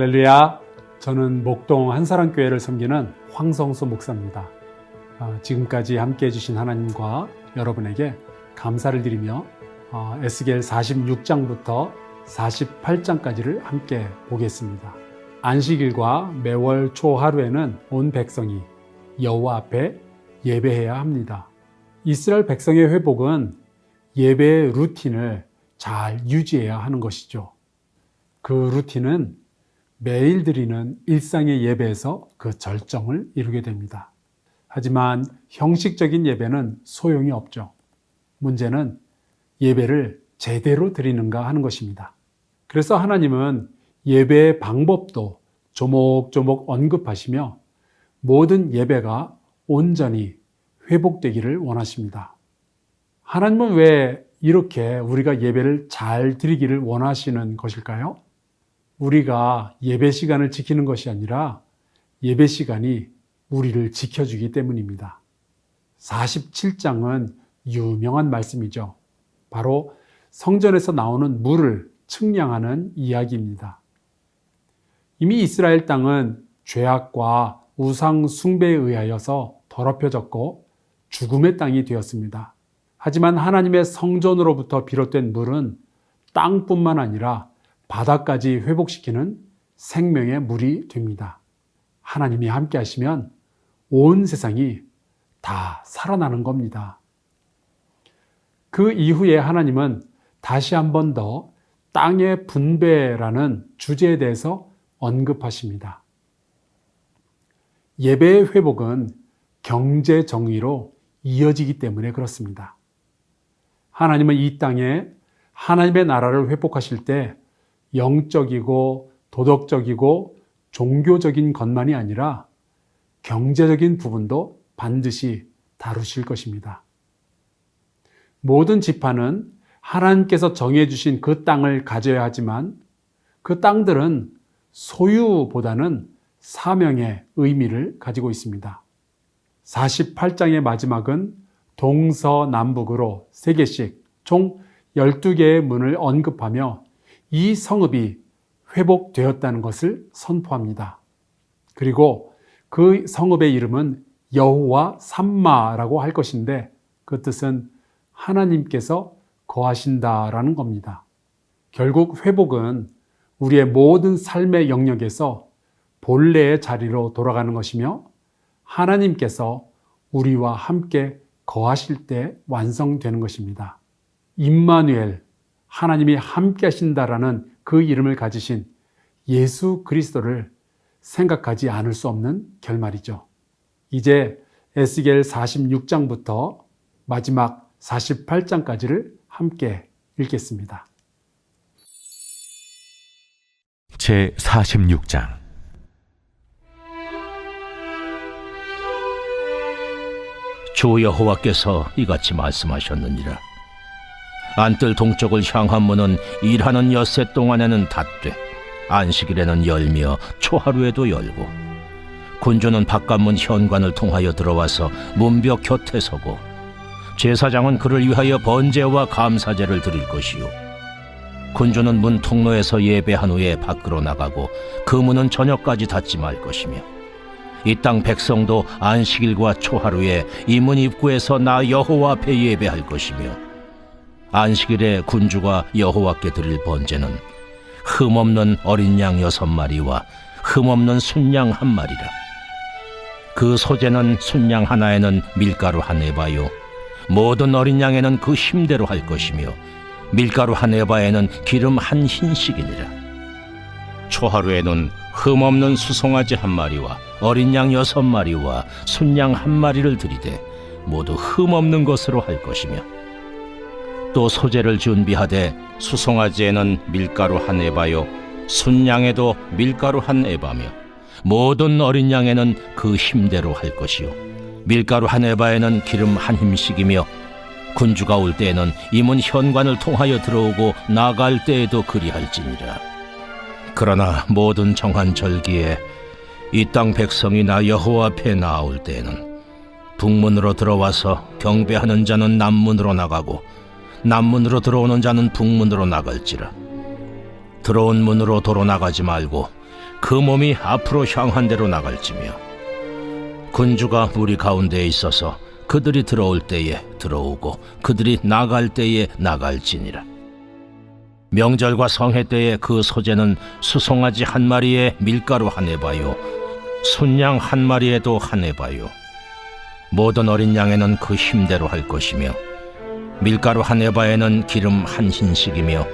할렐루야. 저는 목동 한사랑교회를 섬기는 황성수 목사입니다. 지금까지 함께 해주신 하나님과 여러분에게 감사를 드리며 에스겔 46장부터 48장까지를 함께 보겠습니다. 안식일과 매월 초 하루에는 온 백성이 여호와 앞에 예배해야 합니다. 이스라엘 백성의 회복은 예배의 루틴을 잘 유지해야 하는 것이죠. 그 루틴은 매일 드리는 일상의 예배에서 그 절정을 이루게 됩니다. 하지만 형식적인 예배는 소용이 없죠. 문제는 예배를 제대로 드리는가 하는 것입니다. 그래서 하나님은 예배의 방법도 조목조목 언급하시며 모든 예배가 온전히 회복되기를 원하십니다. 하나님은 왜 이렇게 우리가 예배를 잘 드리기를 원하시는 것일까요? 우리가 예배 시간을 지키는 것이 아니라 예배 시간이 우리를 지켜주기 때문입니다. 47장은 유명한 말씀이죠. 바로 성전에서 나오는 물을 측량하는 이야기입니다. 이미 이스라엘 땅은 죄악과 우상 숭배에 의하여서 더럽혀졌고 죽음의 땅이 되었습니다. 하지만 하나님의 성전으로부터 비롯된 물은 땅뿐만 아니라 바다까지 회복시키는 생명의 물이 됩니다. 하나님이 함께 하시면 온 세상이 다 살아나는 겁니다. 그 이후에 하나님은 다시 한 번 더 땅의 분배라는 주제에 대해서 언급하십니다. 예배의 회복은 경제 정의로 이어지기 때문에 그렇습니다. 하나님은 이 땅에 하나님의 나라를 회복하실 때 영적이고 도덕적이고 종교적인 것만이 아니라 경제적인 부분도 반드시 다루실 것입니다. 모든 지파는 하나님께서 정해주신 그 땅을 가져야 하지만 그 땅들은 소유보다는 사명의 의미를 가지고 있습니다. 48장의 마지막은 동서남북으로 3개씩 총 12개의 문을 언급하며 이 성읍이 회복되었다는 것을 선포합니다. 그리고 그 성읍의 이름은 여호와 삼마라고 할 것인데 그 뜻은 하나님께서 거하신다라는 겁니다. 결국 회복은 우리의 모든 삶의 영역에서 본래의 자리로 돌아가는 것이며 하나님께서 우리와 함께 거하실 때 완성되는 것입니다. 임마누엘, 하나님이 함께 하신다라는 그 이름을 가지신 예수 그리스도를 생각하지 않을 수 없는 결말이죠. 이제 에스겔 46장부터 마지막 48장까지를 함께 읽겠습니다. 제 46장. 주 여호와께서 이같이 말씀하셨느니라. 안뜰 동쪽을 향한 문은 일하는 엿새 동안에는 닫되 안식일에는 열며 초하루에도 열고 군주는 바깥문 현관을 통하여 들어와서 문벽 곁에 서고 제사장은 그를 위하여 번제와 감사제를 드릴 것이요 군주는 문 통로에서 예배한 후에 밖으로 나가고 그 문은 저녁까지 닫지 말 것이며 이 땅 백성도 안식일과 초하루에 이 문 입구에서 나 여호와 앞에 예배할 것이며 안식일에 군주가 여호와께 드릴 번제는 흠없는 어린 양 6마리와 흠없는 순양 1마리라. 그 소제는 순양 하나에는 밀가루 1에바요 모든 어린 양에는 그 힘대로 할 것이며 밀가루 1에바에는 기름 1흰씩이니라. 초하루에는 흠없는 수송아지 1마리와 어린 양 6마리와 순양 1마리를 드리되 모두 흠없는 것으로 할 것이며 또 소제를 준비하되 수송아지에는 밀가루 1에바요 순양에도 밀가루 1에바며 모든 어린 양에는 그 힘대로 할 것이요 밀가루 1에바에는 기름 1힘씩이며 군주가 올 때에는 이 문 현관을 통하여 들어오고 나갈 때에도 그리할지니라. 그러나 모든 정한 절기에 이 땅 백성이 나 여호와 앞에 나아올 때에는 북문으로 들어와서 경배하는 자는 남문으로 나가고 남문으로 들어오는 자는 북문으로 나갈지라. 들어온 문으로 도로 나가지 말고 그 몸이 앞으로 향한 대로 나갈지며 군주가 무리 가운데에 있어서 그들이 들어올 때에 들어오고 그들이 나갈 때에 나갈지니라. 명절과 성회 때에 그 소재는 수송아지 한 마리에 밀가루 한 에바요 순양 한 마리에도 한 에바요 모든 어린 양에는 그 힘대로 할 것이며 밀가루 한 에바에는 기름 한 흰씩이며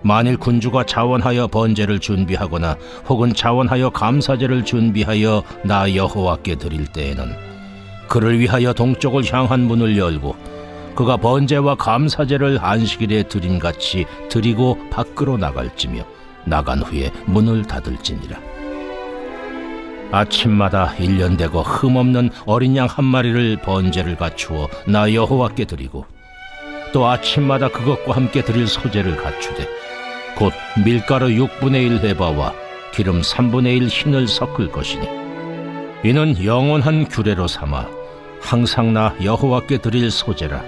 만일 군주가 자원하여 번제를 준비하거나 혹은 자원하여 감사제를 준비하여 나 여호와께 드릴 때에는 그를 위하여 동쪽을 향한 문을 열고 그가 번제와 감사제를 안식일에 드림같이 드리고 밖으로 나갈지며 나간 후에 문을 닫을지니라. 아침마다 1년 되고 흠없는 어린 양 한 마리를 번제를 갖추어 나 여호와께 드리고 또 아침마다 그것과 함께 드릴 소제를 갖추되 곧 밀가루 6분의 1 에바와 기름 3분의 1 흰을 섞을 것이니 이는 영원한 규례로 삼아 항상 나 여호와께 드릴 소제라.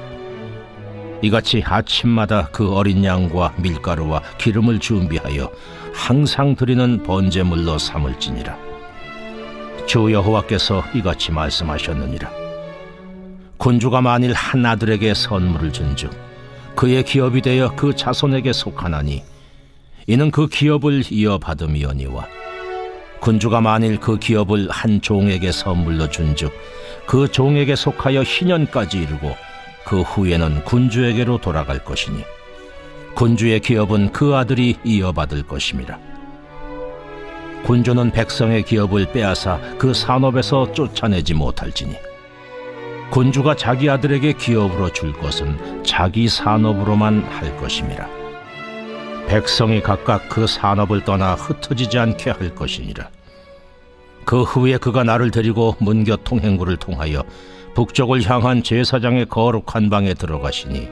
이같이 아침마다 그 어린 양과 밀가루와 기름을 준비하여 항상 드리는 번제물로 삼을지니라. 주 여호와께서 이같이 말씀하셨느니라. 군주가 만일 한 아들에게 선물을 준즉 그의 기업이 되어 그 자손에게 속하나니 이는 그 기업을 이어받음이오니와 군주가 만일 그 기업을 한 종에게 선물로 준즉 그 종에게 속하여 희년까지 이르고 그 후에는 군주에게로 돌아갈 것이니 군주의 기업은 그 아들이 이어받을 것임이라. 군주는 백성의 기업을 빼앗아 그 산업에서 쫓아내지 못할지니 군주가 자기 아들에게 기업으로 줄 것은 자기 산업으로만 할 것임이라. 백성이 각각 그 산업을 떠나 흩어지지 않게 할 것이니라. 그 후에 그가 나를 데리고 문곁 통행구를 통하여 북쪽을 향한 제사장의 거룩한 방에 들어가시니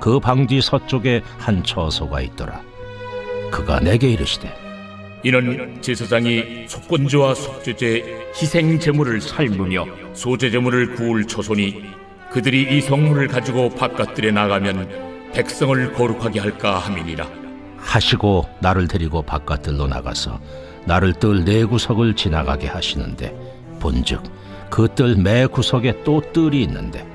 그 방 뒤 서쪽에 한 처소가 있더라. 그가 내게 이르시되 이는 제사장이 속건제와 속죄제, 희생 제물을 삶으며 소제 제물을 구울 처소니 그들이 이 성물을 가지고 바깥들에 나가면 백성을 거룩하게 할까 함이니라. 하시고 나를 데리고 바깥들로 나가서 나를 뜰 네 구석을 지나가게 하시는데 본즉 그 뜰 매 구석에 또 뜰이 있는데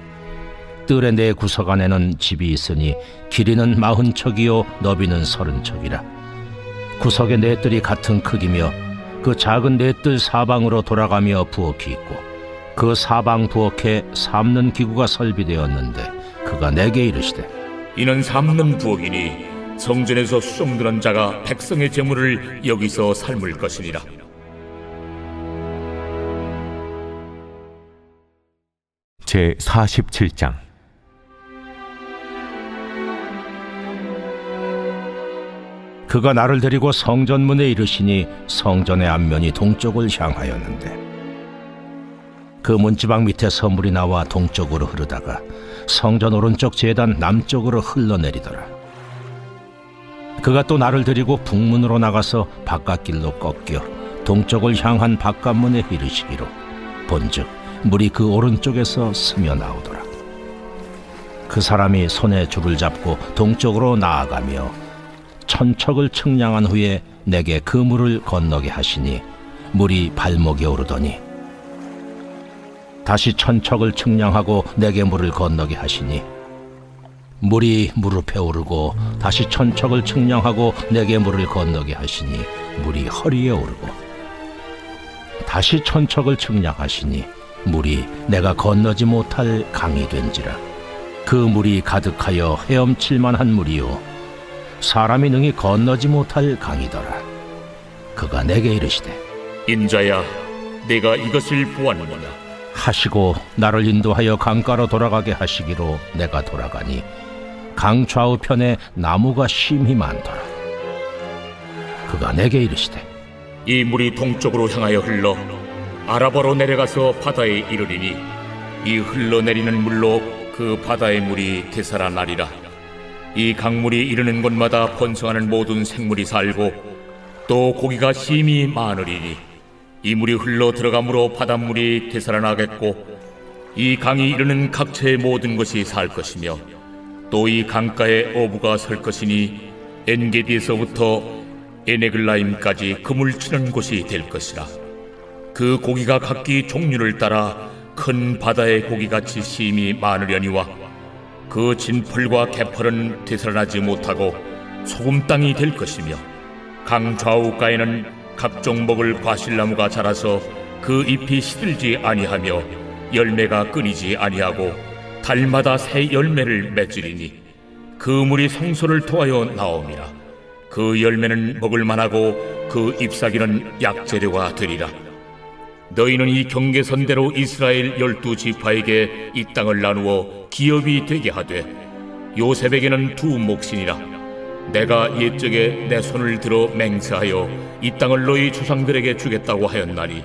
뜰의 네 구석 안에는 집이 있으니 길이는 40척이요 너비는 30척이라. 구석의 네 뜰이 같은 크기며 그 작은 네 뜰 사방으로 돌아가며 부엌이 있고 그 사방 부엌에 삶는 기구가 설비되었는데 그가 내게 이르시되 이는 삶는 부엌이니 성전에서 수종드는 자가 백성의 제물을 여기서 삶을 것이니라. 제 47장 그가 나를 데리고 성전문에 이르시니 성전의 앞면이 동쪽을 향하였는데 그 문지방 밑에 선물이 나와 동쪽으로 흐르다가 성전 오른쪽 제단 남쪽으로 흘러내리더라. 그가 또 나를 데리고 북문으로 나가서 바깥길로 꺾여 동쪽을 향한 바깥문에 이르시기로 본즉 물이 그 오른쪽에서 스며 나오더라. 그 사람이 손에 줄을 잡고 동쪽으로 나아가며 천척을 측량한 후에 내게 그 물을 건너게 하시니 물이 발목에 오르더니 다시 천척을 측량하고 내게 물을 건너게 하시니 물이 무릎에 오르고 다시 천척을 측량하고 내게 물을 건너게 하시니 물이 허리에 오르고 다시 천척을 측량하시니 물이 내가 건너지 못할 강이 된지라. 그 물이 가득하여 헤엄칠 만한 물이요 사람이 능히 건너지 못할 강이더라. 그가 내게 이르시되 인자야, 내가 이것을 보았느냐. 하시고 나를 인도하여 강가로 돌아가게 하시기로 내가 돌아가니 강 좌우편에 나무가 심히 많더라. 그가 내게 이르시되 이 물이 동쪽으로 향하여 흘러 아라바로 내려가서 바다에 이르리니 이 흘러내리는 물로 그 바다의 물이 되살아나리라. 이 강물이 이르는 곳마다 번성하는 모든 생물이 살고 또 고기가 심히 많으리니 이 물이 흘러 들어가므로 바닷물이 되살아나겠고 이 강이 이르는 각처의 모든 것이 살 것이며 또 이 강가에 어부가 설 것이니 엔게디에서부터 에네글라임까지 금을 치는 곳이 될 것이라. 그 고기가 각기 종류를 따라 큰 바다의 고기같이 심이 많으려니와 그 진펄과 개펄은 되살아나지 못하고 소금 땅이 될 것이며 강 좌우가에는 각종 먹을 과실나무가 자라서 그 잎이 시들지 아니하며 열매가 끊이지 아니하고 달마다 새 열매를 맺으리니 그 물이 성소를 통하여 나옴이라. 그 열매는 먹을 만하고 그 잎사귀는 약재료가 되리라. 너희는 이 경계선대로 이스라엘 12지파에게 이 땅을 나누어 기업이 되게 하되 요셉에게는 두 몫이니라. 내가 옛적에 내 손을 들어 맹세하여 이 땅을 너희 조상들에게 주겠다고 하였나니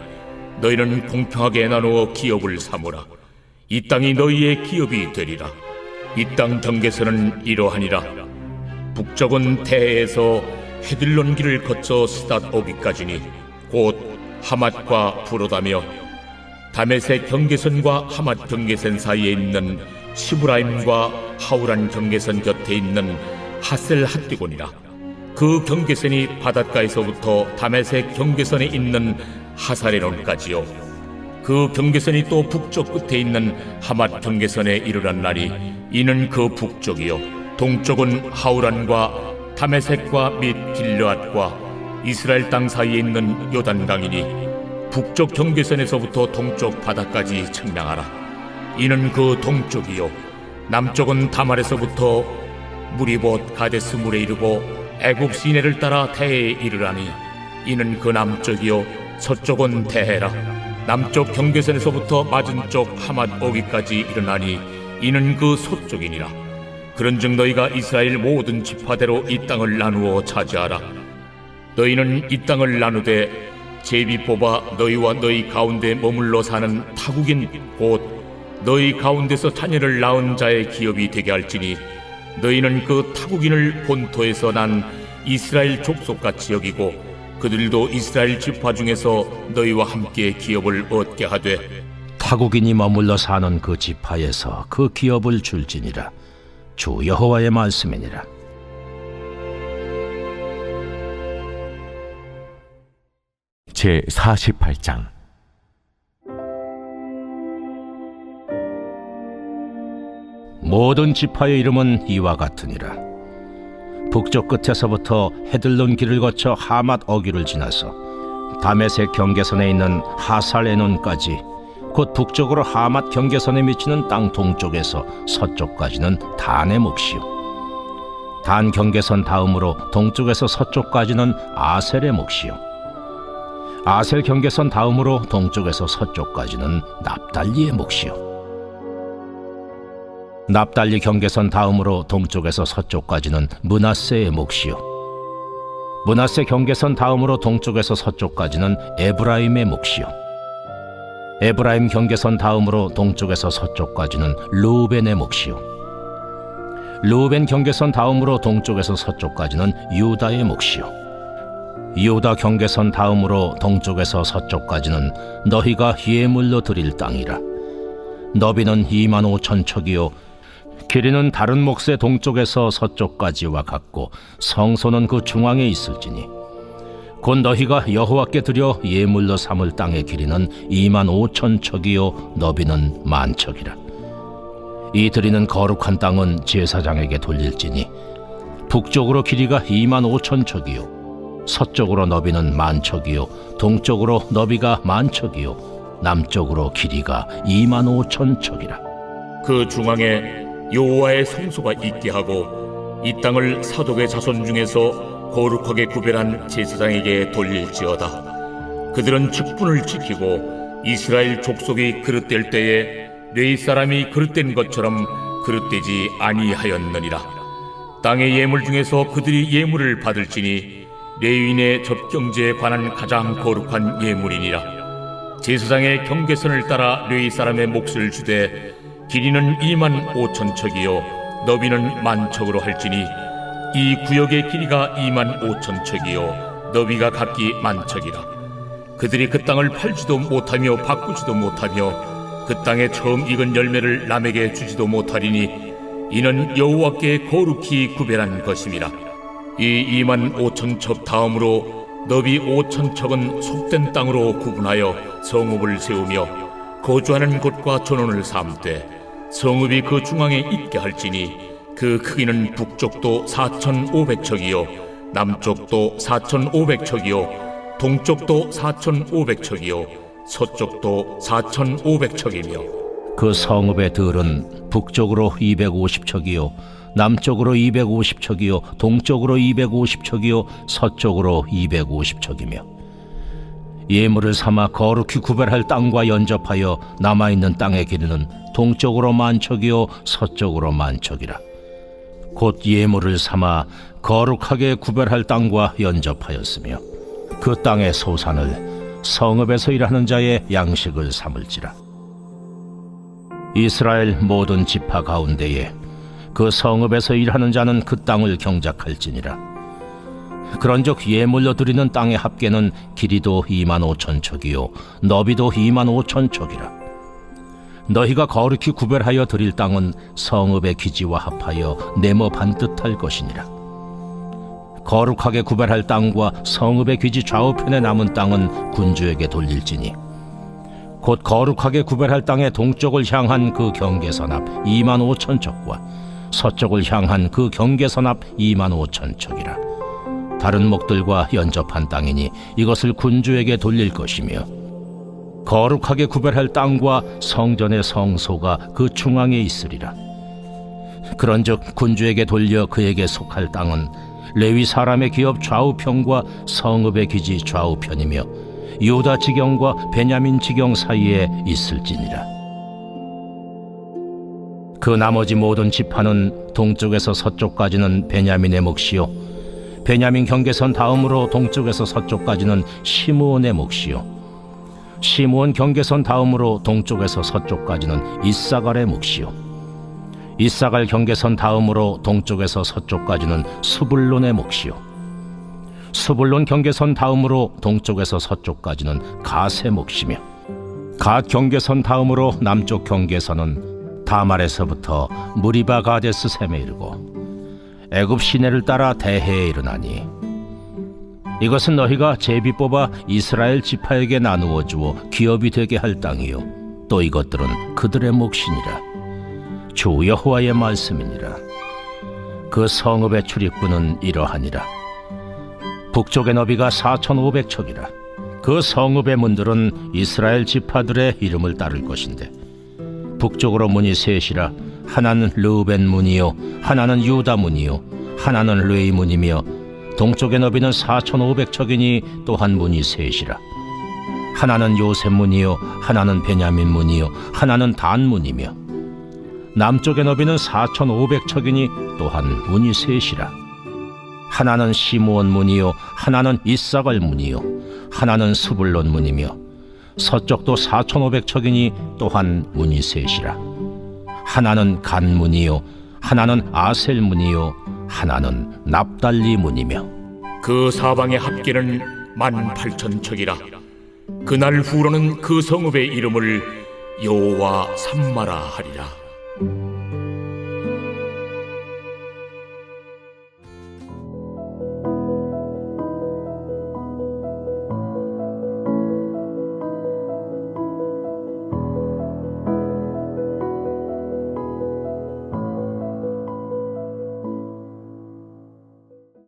너희는 공평하게 나누어 기업을 삼으라. 이 땅이 너희의 기업이 되리라. 이 땅 경계선은 이러하니라. 북쪽은 대해에서 헤들론 길을 거쳐 스닷 오기까지니 곧 하맛과 부로다며 다메섹 경계선과 하맛 경계선 사이에 있는 시브라임과 하우란 경계선 곁에 있는 하셀 핫디곤이라. 그 경계선이 바닷가에서부터 다메섹 경계선에 있는 하사레론까지요. 그 경계선이 또 북쪽 끝에 있는 하맛 경계선에 이르렀나니 이는 그 북쪽이요. 동쪽은 하우란과 다메섹과 및 길르앗과 이스라엘 땅 사이에 있는 요단강이니 북쪽 경계선에서부터 동쪽 바다까지 측량하라. 이는 그 동쪽이요. 남쪽은 다말에서부터 무리봇 가데스 물에 이르고 애굽 시내를 따라 대해에 이르라니 이는 그 남쪽이요. 서쪽은 대해라. 남쪽 경계선에서부터 맞은쪽 하맛 오기까지 일어나니 이는 그 서쪽이니라. 그런즉 너희가 이스라엘 모든 지파대로 이 땅을 나누어 차지하라. 너희는 이 땅을 나누되 제비 뽑아 너희와 너희 가운데 머물러 사는 타국인 곧 너희 가운데서 자녀를 낳은 자의 기업이 되게 할지니 너희는 그 타국인을 본토에서 난 이스라엘 족속같이 여기고 그들도 이스라엘 지파 중에서 너희와 함께 기업을 얻게 하되 타국인이 머물러 사는 그 지파에서 그 기업을 줄지니라. 주 여호와의 말씀이니라. 제 48장 모든 지파의 이름은 이와 같으니라. 북쪽 끝에서부터 헤들론 길을 거쳐 하맛 어귀를 지나서 다메섹 경계선에 있는 하살에논까지 곧 북쪽으로 하맛 경계선에 미치는 땅 동쪽에서 서쪽까지는 단의 몫이요. 단 경계선 다음으로 동쪽에서 서쪽까지는 아셀의 몫이요. 아셀 경계선 다음으로 동쪽에서 서쪽까지는 납달리의 몫이요. 납달리 경계선 다음으로 동쪽에서 서쪽까지는 므낫세의 몫이요. 므낫세 경계선 다음으로 동쪽에서 서쪽까지는 에브라임의 몫이요. 에브라임 경계선 다음으로 동쪽에서 서쪽까지는 르우벤의 몫이요. 르우벤 경계선 다음으로 동쪽에서 서쪽까지는 유다의 몫이요. 유다 경계선 다음으로 동쪽에서 서쪽까지는 너희가 예물로 드릴 땅이라. 너비는 25,000척이요 길이는 다른 몫의 동쪽에서 서쪽까지와 같고 성소는 그 중앙에 있을지니 곧 너희가 여호와께 드려 예물로 삼을 땅의 길이는 25,000척이요 너비는 10,000척이라. 이 드리는 거룩한 땅은 제사장에게 돌릴지니 북쪽으로 길이가 25,000척이요 서쪽으로 너비는 10,000척이요 동쪽으로 너비가 10,000척이요 남쪽으로 길이가 25,000척이라. 그 중앙에 여호와의 성소가 있게 하고 이 땅을 사독의 자손 중에서 거룩하게 구별한 제사장에게 돌릴지어다. 그들은 직분을 지키고 이스라엘 족속이 그릇될 때에 레위 사람이 그릇된 것처럼 그릇되지 아니하였느니라. 땅의 예물 중에서 그들이 예물을 받을지니 레위인의 젖경제에 관한 가장 거룩한 예물이니라. 제사장의 경계선을 따라 레위 사람의 몫을 주되 길이는 25,000척이요 너비는 10,000척으로 할지니 이 구역의 길이가 25,000척이요 너비가 각기 10,000척이라. 그들이 그 땅을 팔지도 못하며 바꾸지도 못하며 그 땅에 처음 익은 열매를 남에게 주지도 못하리니 이는 여호와께 거룩히 구별한 것임이라. 이 2만 5천 척 다음으로 너비 5천 척은 속된 땅으로 구분하여 성읍을 세우며 거주하는 곳과 전원을 삼되 성읍이 그 중앙에 있게 할지니 그 크기는 북쪽도 4,500척이요 남쪽도 4,500척이요 동쪽도 4,500척이요 서쪽도 4,500척이며 그 성읍의 들은 북쪽으로 250척이요 남쪽으로 250척이요 동쪽으로 250척이요 서쪽으로 250척이며 예물을 삼아 거룩히 구별할 땅과 연접하여 남아있는 땅의 길이는 동쪽으로 10,000척이요 서쪽으로 10,000척이라. 곧 예물을 삼아 거룩하게 구별할 땅과 연접하였으며 그 땅의 소산을 성읍에서 일하는 자의 양식을 삼을지라. 이스라엘 모든 지파 가운데에 그 성읍에서 일하는 자는 그 땅을 경작할지니라. 그런즉 예물로 드리는 땅의 합계는 길이도 25,000척이요 너비도 25,000척이라. 너희가 거룩히 구별하여 드릴 땅은 성읍의 기지와 합하여 네모 반듯할 것이니라. 거룩하게 구별할 땅과 성읍의 기지 좌우편에 남은 땅은 군주에게 돌릴지니 곧 거룩하게 구별할 땅의 동쪽을 향한 그 경계선 앞 25,000척과 서쪽을 향한 그 경계선 앞 25,000척이라. 다른 목들과 연접한 땅이니 이것을 군주에게 돌릴 것이며 거룩하게 구별할 땅과 성전의 성소가 그 중앙에 있으리라. 그런즉 군주에게 돌려 그에게 속할 땅은 레위 사람의 기업 좌우편과 성읍의 기지 좌우편이며 유다 지경과 베냐민 지경 사이에 있을지니라. 그 나머지 모든 지파는 동쪽에서 서쪽까지는 베냐민의 몫이요 베냐민 경계선 다음으로 동쪽에서 서쪽까지는 시므온의 몫이요 시므온 경계선 다음으로 동쪽에서 서쪽까지는 이사갈의 몫이요 이사갈 경계선 다음으로 동쪽에서 서쪽까지는 스불론의 몫이요 스불론 경계선 다음으로 동쪽에서 서쪽까지는 갓의 몫이며 갓 경계선 다음으로 남쪽 경계선은 다말에서부터 무리바 가데스 셈에 이르고 애굽 시내를 따라 대해에 이르나니 이것은 너희가 제비 뽑아 이스라엘 지파에게 나누어 주어 기업이 되게 할 땅이요 또 이것들은 그들의 몫이니라. 주 여호와의 말씀이니라. 그 성읍의 출입구는 이러하니라. 북쪽의 너비가 4,500척이라. 그 성읍의 문들은 이스라엘 지파들의 이름을 따를 것인데 북쪽으로 문이 셋이라. 하나는 르우벤 문이요 하나는 유다 문이요 하나는 레위 문이며 동쪽의 너비는 4,500척이니 또한 문이 셋이라. 하나는 요셉 문이요 하나는 베냐민 문이요 하나는 단 문이며 남쪽의 너비는 4,500척이니 또한 문이 셋이라. 하나는 시므온 문이요 하나는 이사갈 문이요 하나는 스불론 문이며 서쪽도 4,500척이니 또한 문이 셋이라. 하나는 간 문이요 하나는 아셀 문이요 하나는 납달리 문이며 그 사방의 합계는 18,000척이라. 그날 후로는 그 성읍의 이름을 여호와 삼마라 하리라.